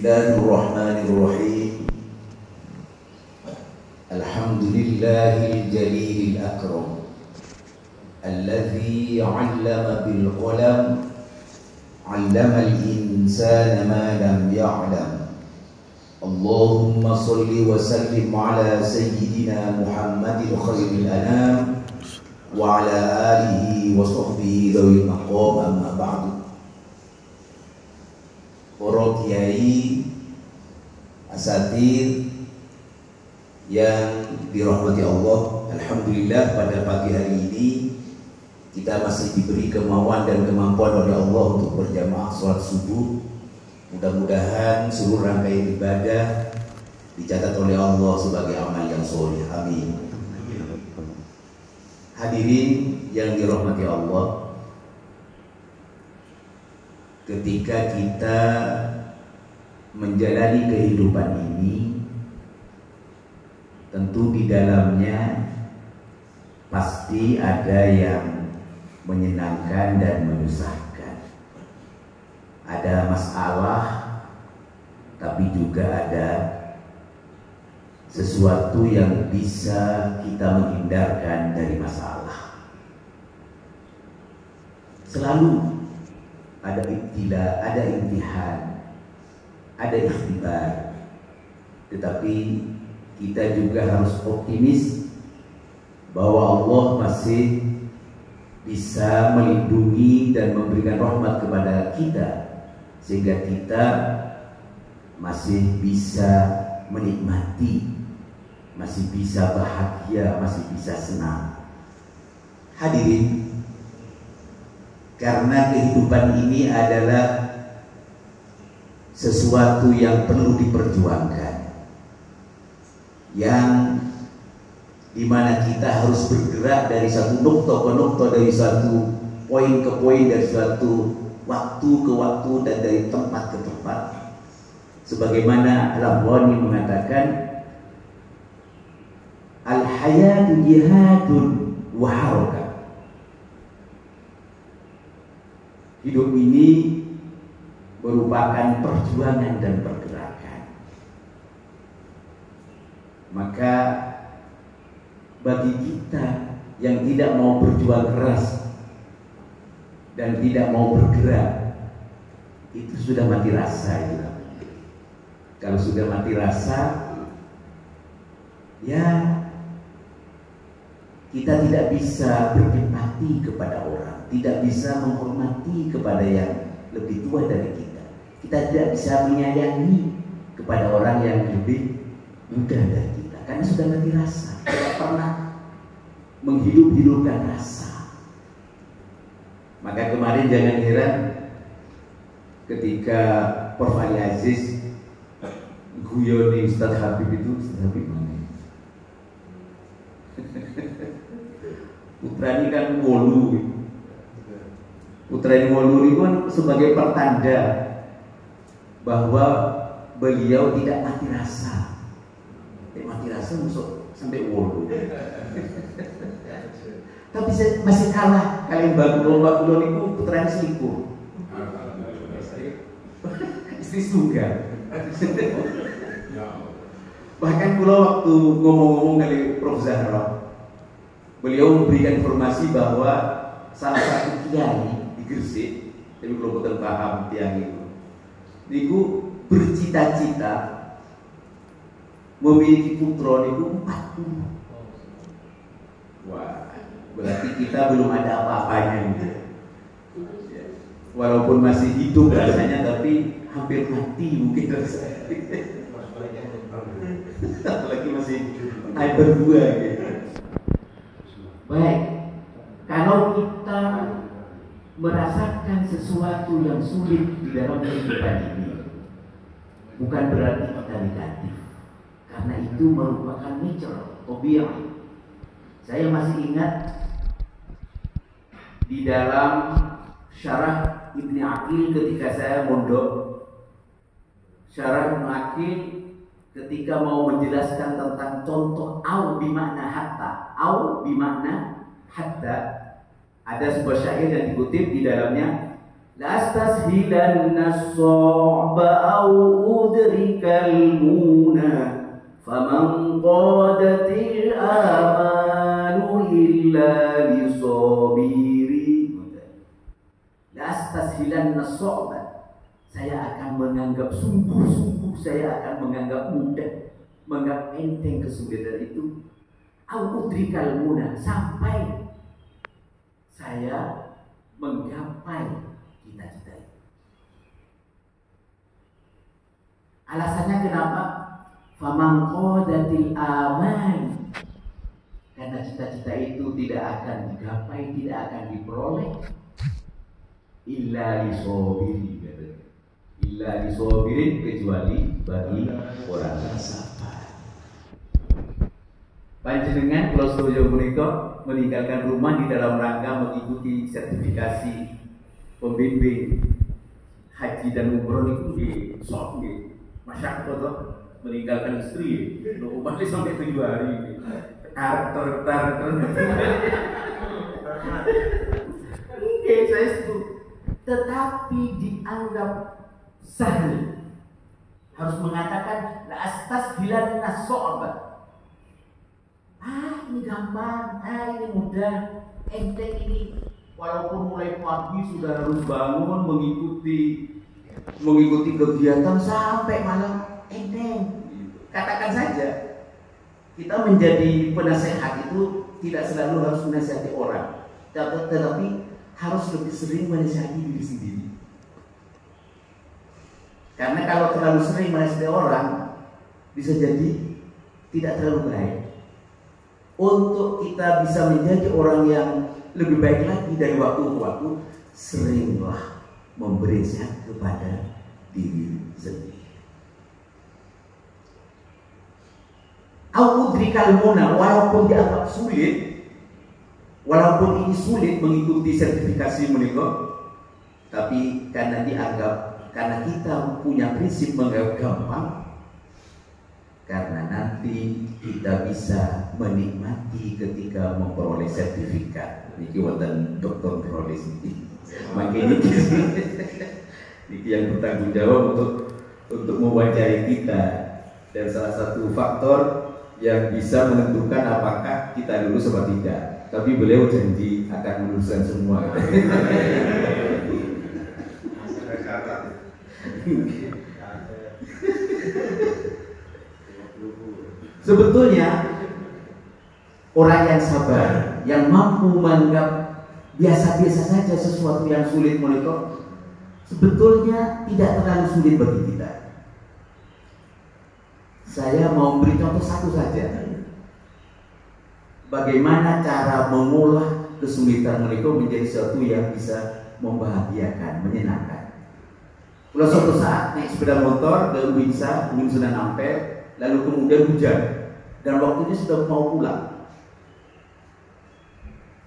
Bismillahirrahmanirrahim. Alhamdulillahil jalilil akram alladzi 'allama bil qalam 'allamal insana ma lam ya'lam. Allahumma shalli wa sallim ala sayyidina Muhammadin khairil anam wa ala alihi wa sahbihi dzawil maqam, amma ba'du. Para kiai, asatidz yang dirahmati Allah, alhamdulillah pada pagi hari ini kita masih diberi kemauan dan kemampuan oleh Allah untuk berjamaah sholat subuh. Mudah-mudahan seluruh rangkaian ibadah dicatat oleh Allah sebagai amal yang sholih. Amin. Hadirin yang dirahmati Allah, ketika kita menjalani kehidupan ini, tentu di dalamnya pasti ada yang menyenangkan dan menyusahkan. Ada masalah, tapi juga ada sesuatu yang bisa kita menghindarkan dari masalah. Selalu ada ibtila, ada imtihan, ada ikhtibar. Tetapi kita juga harus optimis bahwa Allah masih bisa melindungi dan memberikan rahmat kepada kita, sehingga kita masih bisa menikmati, masih bisa bahagia, masih bisa senang. Hadirin, karena kehidupan ini adalah sesuatu yang perlu diperjuangkan, yang dimana kita harus bergerak dari satu nukta ke nukta, dari satu poin ke poin, dari suatu waktu ke waktu, dan dari tempat ke tempat. Sebagaimana Al-Ghani mengatakan, al-hayatu jihadun wa harakah. Hidup ini merupakan perjuangan dan pergerakan. Maka bagi kita yang tidak mau berjuang keras dan tidak mau bergerak, itu sudah mati rasa itu. Kalau sudah mati rasa, ya kita tidak bisa berempati kepada orang, tidak bisa menghormati kepada yang lebih tua dari kita. Kita tidak bisa menyayangi kepada orang yang lebih muda dari kita, karena sudah mati rasa, tidak pernah menghidup-hidupkan rasa. Maka kemarin jangan heran ketika Prof. Ali Aziz guyoni Ustaz Habib itu, Ustaz Habib mana? Putra ini kan wolu. Putra ini wolu itu kan sebagai pertanda bahwa beliau tidak mati rasa. Mati rasa masuk sampai wolu. Tapi masih kalah kalian bakulon itu putra ini selingkuh. Istri tunggal. Bahkan pula waktu ngomong-ngomong kali Prof. Zahra, beliau memberikan informasi bahwa salah satu kiai di Gresik, tapi kalau betul paham tiang itu bercita-cita memiliki putra niku 40. Wah, berarti kita belum ada apa-apanya gitu. Walaupun masih hidup rasanya, tapi hampir mati mungkin rasanya. Apalagi masih ada berdua gitu. Baik, kalau kita merasakan sesuatu yang sulit di dalam kehidupan ini, bukan berarti kita negatif, karena itu merupakan nature, tabiat. Saya masih ingat di dalam syarah Ibni Aqil ketika saya mondok, syarah Ibni Aqil ketika mau menjelaskan tentang contoh au bimakna hatta, au bimakna hatta, ada sebuah syair yang dikutip di dalamnya, la astashilanna as-sa'ba au المنى فمن قادت الآمال إلا لصابرين لأستسهلن الصعب. Saya akan menganggap sungguh-sungguh, saya akan menganggap mudah, menganggap enteng kesulitan itu. Al-udrikal muna, sampai saya menggapai cita-cita itu. Alasannya kenapa? Faman qadatil aman, karena cita-cita itu tidak akan digapai, tidak akan diperoleh illa lisobirin, illa lisobirin, kecuali bagi orang yang sabar. Panjenengan kalau sedaya menika meninggalkan rumah di dalam rangka mengikuti sertifikasi pembimbing haji dan umroh itu di sok nggih. Masyarakat toh meninggalkan istri, rumah sampai 7 hari. Tar. Oke, saya setuju. Tetapi dianggap sahih. Harus mengatakan la astasbilan naso'ba. Ini gampang, ini mudah, enteng ini. Walaupun mulai pagi sudah harus bangun mengikuti kegiatan sampai malam, enteng. Katakan saja, kita menjadi penasehat itu tidak selalu harus menasihati orang, tetapi harus lebih sering menasihati diri sendiri. Karena kalau terlalu sering menasihati orang, bisa jadi tidak terlalu baik. Untuk kita bisa menjadi orang yang lebih baik lagi dari waktu ke waktu, seringlah memberi nasihat kepada diri sendiri. Al-udrikal muna, walaupun dianggap sulit, walaupun ini sulit mengikuti sertifikasi menika, tapi karena kita punya prinsip menganggap gampang, karena nanti kita bisa menikmati ketika memperoleh sertifikat. Ini wonten dokter Rolis ini. Makanya ini yang bertanggung jawab untuk mewawancarai kita, dan salah satu faktor yang bisa menentukan apakah kita lulus atau tidak. Tapi beliau janji akan meluluskan semua. Sebetulnya orang yang sabar, yang mampu menganggap biasa-biasa saja sesuatu yang sulit menika, sebetulnya tidak terlalu sulit bagi kita. Saya mau beri contoh satu saja. Bagaimana cara mengolah kesulitan menika menjadi sesuatu yang bisa membahagiakan, menyenangkan. Kalau suatu saat naik sepeda motor ke Uwinsa, Sunan Ampel, lalu kemudian hujan dan waktunya sudah mau pulang.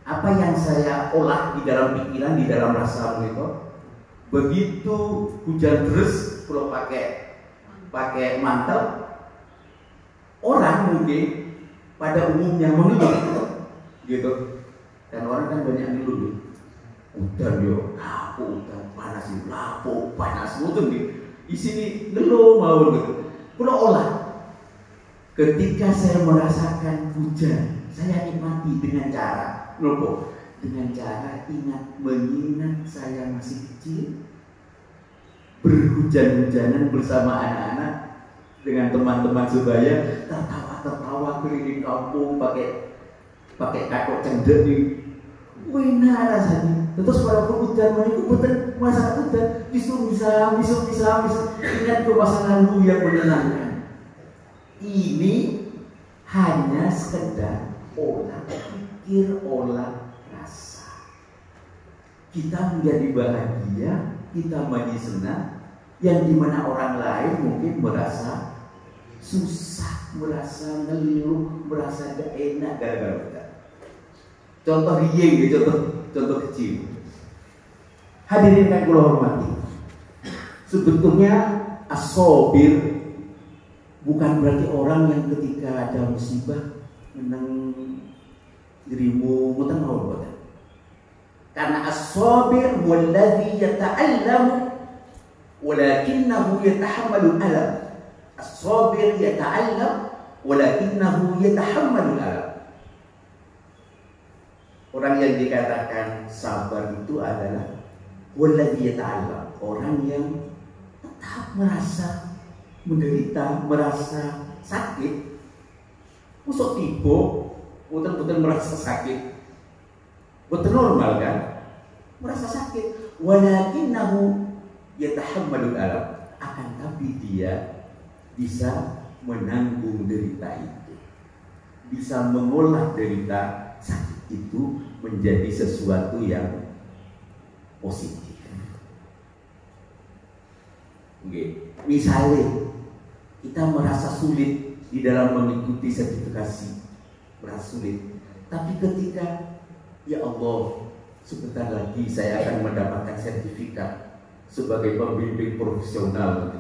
Apa yang saya olah di dalam pikiran, di dalam rasa menika, begitu hujan deras, kalau pakai mantel, orang mungkin pada umumnya mengeluh, gitu. Dan orang kan banyak ngeluh, udan yo, udan panas yo, panas, mungkin di sini ngeluh mau gitu. Kalau olah, ketika saya merasakan hujan, saya nikmati dengan cara mengingat saya masih kecil, berhujan-hujanan bersama anak-anak dengan teman-teman sebaya, tertawa keliling kampung pakai kakok cendek nih, wena rasanya. Terus walaupun hujan itu betul masalah hujan, bisa ingat ke masa lalu yang menyenangkan. Ini hanya sekedar olah pikir, olah rasa. Kita menjadi bahagia, kita menjadi senang, yang dimana orang lain mungkin merasa susah, merasa ngeluh, merasa gak enak gara-gara kita. Contoh riye, contoh kecil. Hadirin yang kula hormati, sebetulnya as-sabir bukan berarti orang yang ketika ada musibah menang dirimu mutan mau buat. Karena as-sabir walladhi yata'allamu walakinnahu yatahammalu alam. As-sabir yata'allam walakinnahu yatahammalul alam. Orang yang dikatakan sabar itu adalah walladzi yata'allam, orang yang tetap merasa menderita, merasa sakit. Usuk tiba betul-betul merasa sakit, betul normal kan? Merasa sakit. Walakinnahu yatahammalul alam, akan tapi dia bisa menanggung derita itu, bisa mengolah derita sakit itu menjadi sesuatu yang positif. Oke. Misalnya kita merasa sulit di dalam mengikuti sertifikasi, merasa sulit, tapi ketika ya Allah, sebentar lagi saya akan mendapatkan sertifikat sebagai pembimbing profesional,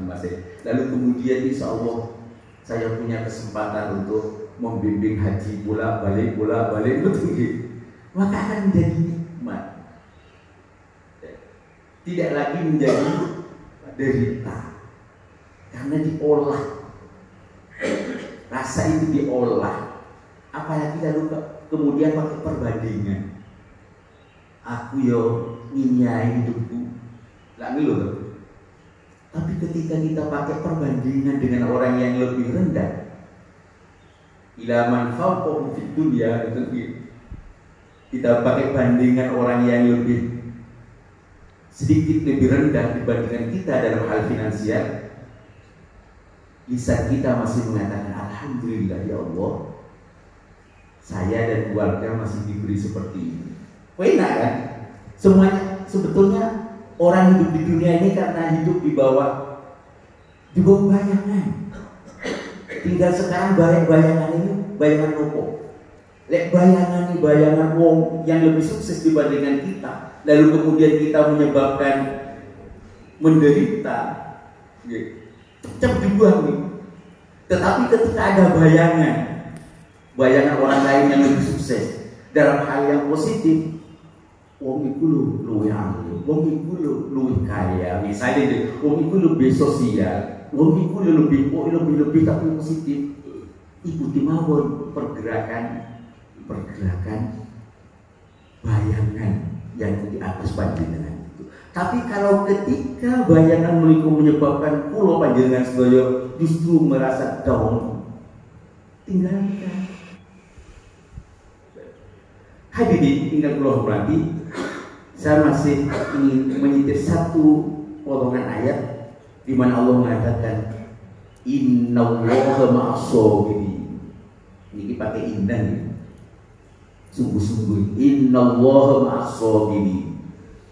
lalu kemudian insya Allah saya punya kesempatan untuk membimbing haji bolak-balik betul, maka akan menjadi nikmat, tidak lagi menjadi derita, karena diolah, rasa itu diolah. Apalagi lalu kemudian pakai perbandingan, aku yo nyinyai hidupku lah loh. Tapi ketika kita pakai perbandingan dengan orang yang lebih rendah, ila man fawqahum fid dunya, kita pakai bandingan orang yang lebih sedikit lebih rendah dibandingkan kita dalam hal finansial, lisan kita masih mengatakan alhamdulillah ya Allah, saya dan keluarga masih diberi seperti ini. Enak kan? Semuanya sebetulnya orang hidup di dunia ini karena hidup di bawah bayangan. Tinggal sekarang bayangan ini bayangan rokok. Lek bayangan ini bayangan wong yang lebih sukses dibandingkan kita, lalu kemudian kita menyebabkan menderita, cepat dibuang nih. Tetapi ketika ada bayangan orang lain yang lebih sukses dalam hal yang positif, wong iku luwih ahli, wong iku luwih kaya, misalnya wong iku lebih sosial, wong iku lebih tapi positif. Ikuti mawon pergerakan bayangan yang di atas panjenengan itu. Tapi kalau ketika bayangan menyebabkan pulau panjenengan sedaya justru merasa down, tinggalkan. Hadirin tinggal pulau berarti saya masih ingin menyitir satu potongan ayat di mana Allah mengatakan innallaha ma'as-sabirin. Ini pakai indah nih. Sungguh-sungguh innallaha ma'as-sabirin.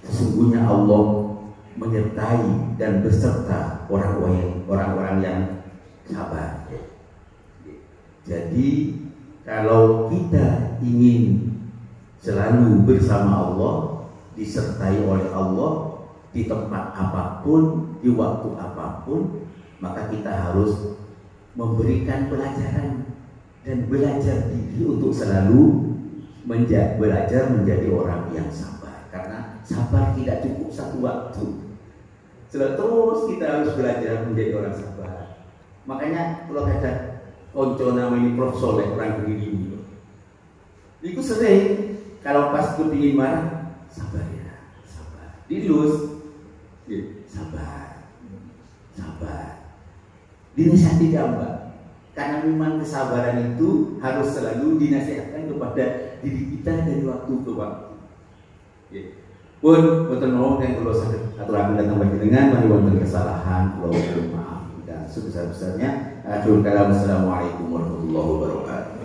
Sesungguhnya Allah menyertai dan beserta orang-orang yang sabar. Jadi kalau kita ingin selalu bersama Allah, disertai oleh Allah di tempat apapun, di waktu apapun, maka kita harus memberikan pelajaran dan belajar diri untuk selalu belajar menjadi orang yang sabar. Karena sabar tidak cukup satu waktu, terus kita harus belajar menjadi orang sabar. Makanya kalau kata konco namanya Prof Soleh orang begini, itu sering kalau pas kepingin marah, sabar ya, sabar. Dilus, sabar. Dinasihati gambar. Karena memang kesabaran itu harus selalu dinasihatkan kepada diri kita dari waktu ke waktu. Pun boten nuwun yang kula aturaken dhateng panjenengan menawi wonten kesalahan kula mohon maaf dan sebesar-besarnya. Assalamualaikum warahmatullahi wabarakatuh.